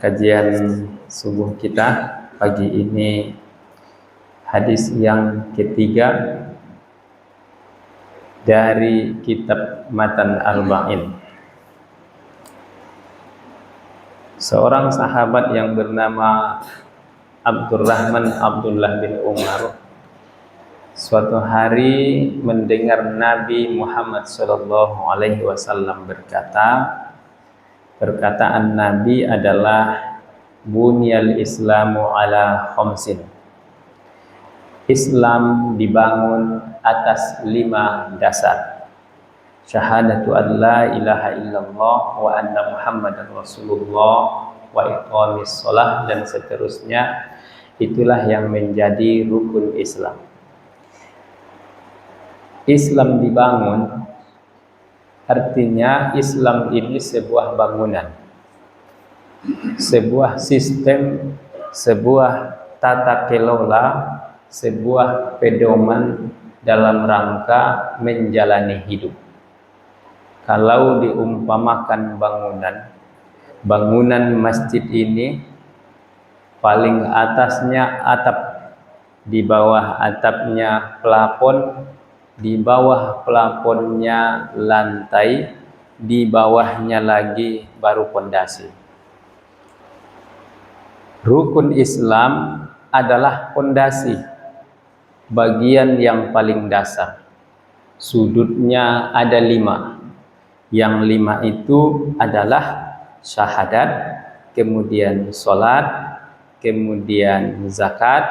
Kajian subuh kita pagi ini hadis yang ketiga dari kitab Matan Arba'in. Seorang sahabat yang bernama Abdurrahman Abdullah bin Umar suatu hari mendengar Nabi Muhammad SAW berkata, perkataan Nabi adalah bunyal Islamu ala khamsin. Islam dibangun atas 5 dasar. Syahadatu an la ilaha illallah wa anna Muhammadar Rasulullah wa iqamis shalah dan seterusnya. Itulah yang menjadi rukun Islam. Islam dibangun artinya Islam ini sebuah bangunan, sebuah sistem, sebuah tata kelola, sebuah pedoman dalam rangka menjalani hidup. Kalau diumpamakan bangunan masjid ini paling atasnya atap, di bawah atapnya plafon, di bawah plafonnya lantai, di bawahnya lagi baru pondasi. Rukun Islam adalah pondasi, bagian yang paling dasar. Sudutnya ada 5. Yang 5 itu adalah syahadat, kemudian sholat, kemudian zakat,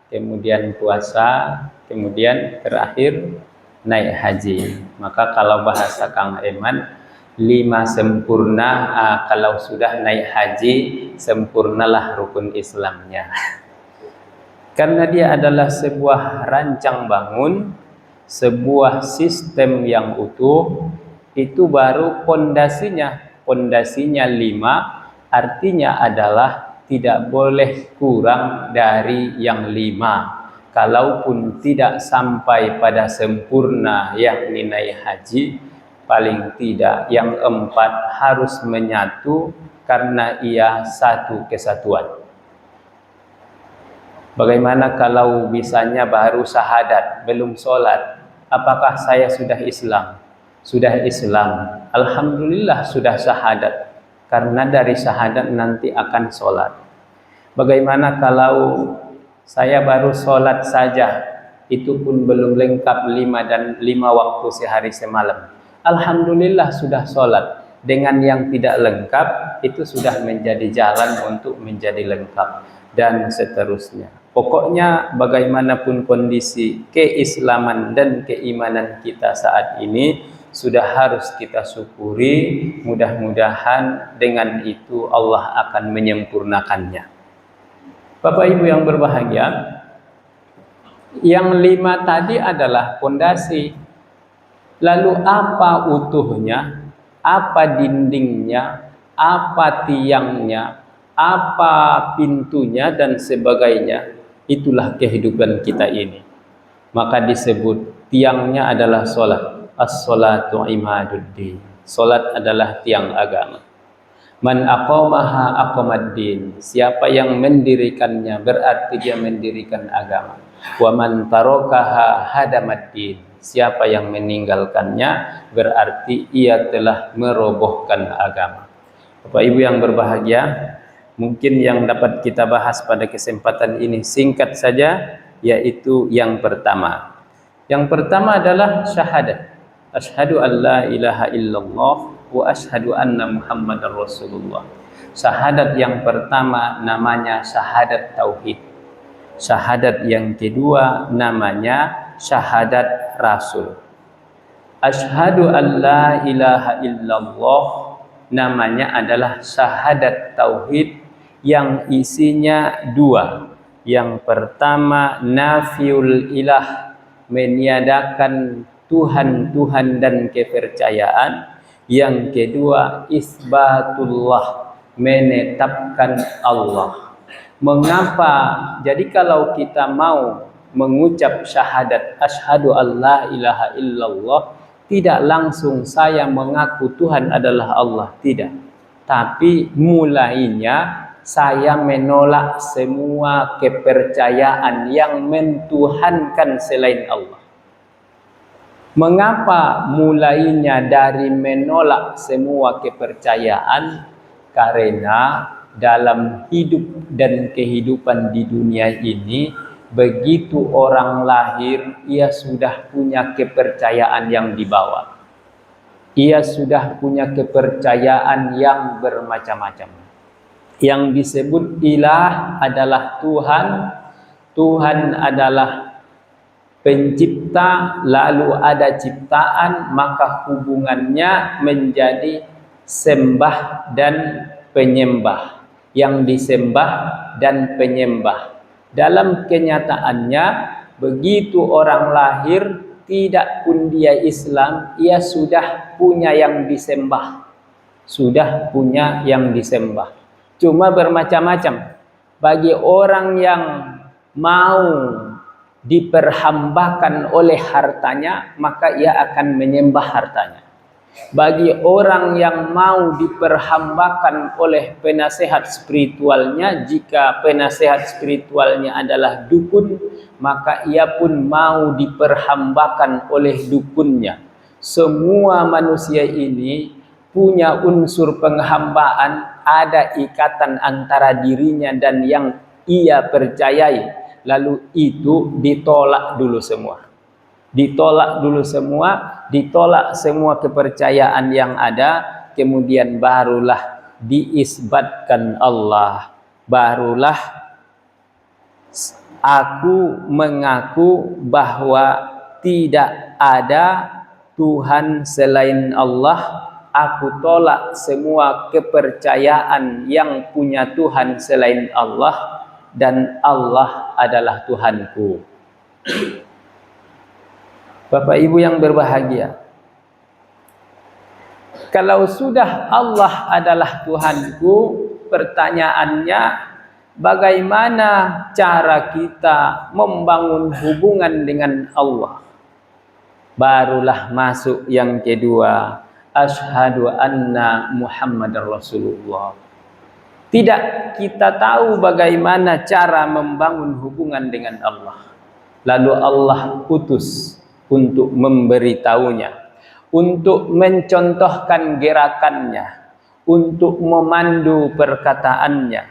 kemudian puasa, kemudian terakhir naik haji. Maka kalau bahasa Kang Eman, 5 sempurna. Kalau sudah naik haji, sempurnalah rukun Islamnya. Karena dia adalah sebuah rancang bangun, sebuah sistem yang utuh, itu baru pondasinya. Pondasinya 5, artinya adalah tidak boleh kurang dari yang 5. Kalaupun tidak sampai pada sempurna yakni naik haji, paling tidak yang 4 harus menyatu karena ia satu kesatuan. Bagaimana kalau misalnya baru syahadat, belum sholat? Apakah saya sudah Islam? Sudah Islam. Alhamdulillah sudah syahadat. Karena dari syahadat nanti akan sholat. Bagaimana kalau saya baru sholat saja, itu pun belum lengkap 5 waktu sehari semalam. Alhamdulillah sudah sholat. Dengan yang tidak lengkap, itu sudah menjadi jalan untuk menjadi lengkap. Dan seterusnya. Pokoknya bagaimanapun kondisi keislaman dan keimanan kita saat ini, sudah harus kita syukuri. Mudah-mudahan dengan itu Allah akan menyempurnakannya. Bapak Ibu yang berbahagia, yang 5 tadi adalah pondasi. Lalu apa utuhnya? Apa dindingnya? Apa tiangnya? Apa pintunya dan sebagainya? Itulah kehidupan kita ini. Maka disebut tiangnya adalah sholat. As-sholatu imaduddin. Sholat adalah tiang agama. Man aqamaha aqamaddin. Siapa yang mendirikannya berarti dia mendirikan agama. Wa man tarakaha hadamaddin. Siapa yang meninggalkannya berarti ia telah merobohkan agama. Bapak Ibu yang berbahagia, mungkin yang dapat kita bahas pada kesempatan ini singkat saja, yaitu yang pertama. Yang pertama adalah syahadat. Asyhadu an la ilaha illallah wa asyhadu anna Muhammadar Rasulullah. Syahadat yang pertama namanya syahadat tauhid. Syahadat yang kedua namanya syahadat rasul. Asyhadu an la ilaha illallah namanya adalah syahadat tauhid yang isinya 2. Yang pertama nafiul ilah, meniadakan Tuhan dan kepercayaan. Yang kedua isbatullah, menetapkan Allah. Mengapa? Jadi kalau kita mau mengucap syahadat asyhadu alla ilaha illallah, tidak langsung saya mengaku Tuhan adalah Allah, tidak. tapi mulainya saya menolak semua kepercayaan yang mentuhankan selain Allah. Mengapa mulainya dari menolak semua kepercayaan? Karena dalam hidup dan kehidupan di dunia ini, begitu orang lahir, ia sudah punya kepercayaan yang dibawa. Ia sudah punya kepercayaan yang bermacam-macam. Yang disebut ilah adalah Tuhan. Tuhan adalah pencipta, lalu ada ciptaan, maka hubungannya menjadi sembah dan penyembah. Yang disembah dan penyembah. Dalam kenyataannya, begitu orang lahir, tidak pun dia Islam, ia sudah punya yang disembah. Sudah punya yang disembah. Cuma bermacam-macam. Bagi orang yang mau diperhambakan oleh hartanya, maka ia akan menyembah hartanya. Bagi orang yang mau diperhambakan oleh penasehat spiritualnya, jika penasehat spiritualnya adalah dukun, maka ia pun mau diperhambakan oleh dukunnya. Semua manusia ini punya unsur penghambaan, ada ikatan antara dirinya dan yang ia percayai. Lalu itu ditolak dulu semua. Ditolak dulu semua, ditolak semua kepercayaan yang ada, kemudian barulah diisbatkan Allah. Barulah aku mengaku bahwa tidak ada Tuhan selain Allah. Aku tolak semua kepercayaan yang punya Tuhan selain Allah, dan Allah adalah Tuhanku. Bapak Ibu yang berbahagia, kalau sudah Allah adalah Tuhanku, pertanyaannya bagaimana cara kita membangun hubungan dengan Allah? Barulah masuk yang kedua, asyhadu anna Muhammadar Rasulullah. Tidak kita tahu bagaimana cara membangun hubungan dengan Allah. Lalu Allah utus untuk memberitahunya, untuk mencontohkan gerakannya, untuk memandu perkataannya,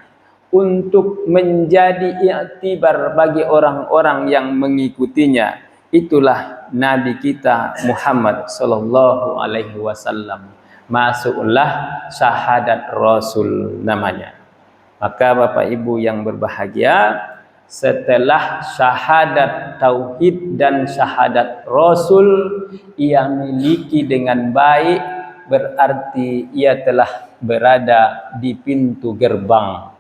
untuk menjadi iktibar bagi orang-orang yang mengikutinya. Itulah Nabi kita Muhammad sallallahu alaihi wasallam. Masuklah syahadat Rasul namanya. Maka Bapak Ibu yang berbahagia, setelah syahadat tauhid dan syahadat Rasul ia miliki dengan baik, berarti ia telah berada di pintu gerbang.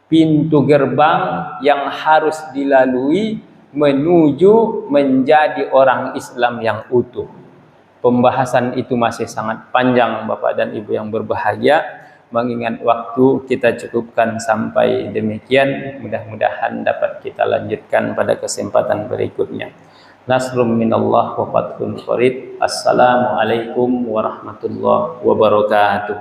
Pintu gerbang yang harus dilalui menuju menjadi orang Islam yang utuh. Pembahasan itu masih sangat panjang Bapak dan Ibu yang berbahagia. Mengingat waktu, kita cukupkan sampai demikian. Mudah-mudahan dapat kita lanjutkan pada kesempatan berikutnya. Nasrum minallah wa fathun qarib. Assalamualaikum warahmatullahi wabarakatuh.